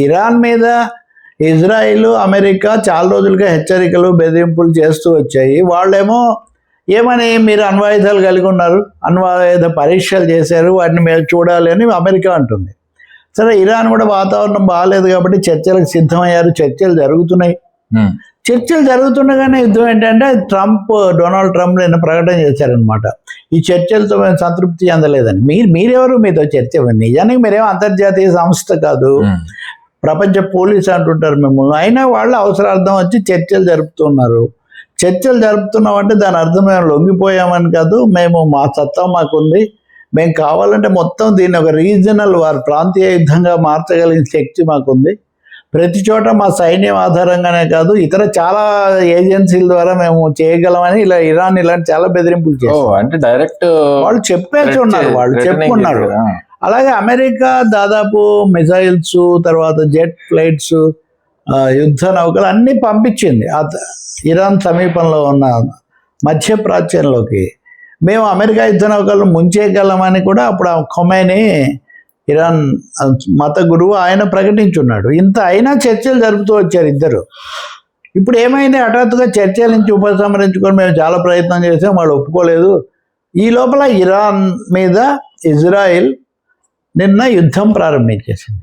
Iran మీద Israel, America చాలా రోజులుగా హెచ్చరికలు, బెదిరింపులు చేస్తూ వచ్చాయి. వాళ్ళేమో ఏమని, మీరు అణ్వాయుధాలు కలిగి ఉన్నారు, అణ్వాయుధ పరీక్షలు చేశారు, వాటిని మీరు చూడాలి అని అమెరికా అంటుంది. సరే, ఇరాన్ కూడా వాతావరణం బాగాలేదు కాబట్టి చర్చలకు సిద్ధమయ్యారు. చర్చలు జరుగుతున్నాయి. చర్చలు జరుగుతుండగానే యుద్ధం ఏంటంటే డొనాల్డ్ ట్రంప్ నిన్న ప్రకటన చేశారనమాట, ఈ చర్చలతో మేము సంతృప్తి చెందలేదని. మీరెవరు మీతో చర్చ? నిజానికి మీరేమో అంతర్జాతీయ సంస్థ కాదు, ప్రపంచ పోలీస్ అంటుంటారు మిమ్మల్ని. అయినా వాళ్ళు అవసరార్థం వచ్చి చర్చలు జరుపుతున్నారు. చర్చలు జరుపుతున్నామంటే దాని అర్థం మేము లొంగిపోయామని కాదు, మేము మా సత్తా మాకుంది, మేము కావాలంటే మొత్తం దీన్ని ఒక రీజనల్ వార్, ప్రాంతీయ యుద్ధంగా మార్చగలిగిన శక్తి మాకుంది. ప్రతి చోట మా సైన్యం ఆధారంగానే కాదు, ఇతర చాలా ఏజెన్సీల ద్వారా మేము చేయగలమని ఇరాన్ ఇలాంటి చాలా బెదిరింపులు చేస్తారు. అంటే డైరెక్ట్ వాళ్ళు చెప్పేసి ఉన్నారు, వాళ్ళు చెప్పుకున్నారు. అలాగే అమెరికా దాదాపు మిసైల్స్, తర్వాత జెట్ ఫ్లైట్స్, యుద్ధ నౌకలు అన్నీ పంపించింది ఇరాన్ సమీపంలో ఉన్న మధ్యప్రాచ్యంలోకి. మేము అమెరికా యుద్ధ నౌకలను ముంచేయగలమని కూడా అప్పుడు ఖొమైనీ, ఇరాన్ మత గురువు, ఆయన ప్రకటించున్నాడు. ఇంత అయినా చర్చలు జరుపుతూ వచ్చారు ఇద్దరు. ఇప్పుడు ఏమైంది, హఠాత్తుగా చర్చల నుంచి ఉపసంహరించుకొని మేము చాలా ప్రయత్నం చేసాం, వాళ్ళు ఒప్పుకోలేదు. ఈ లోపల ఇరాన్ మీద ఇజ్రాయిల్ నిన్న యుద్ధం ప్రారంభించేసింది.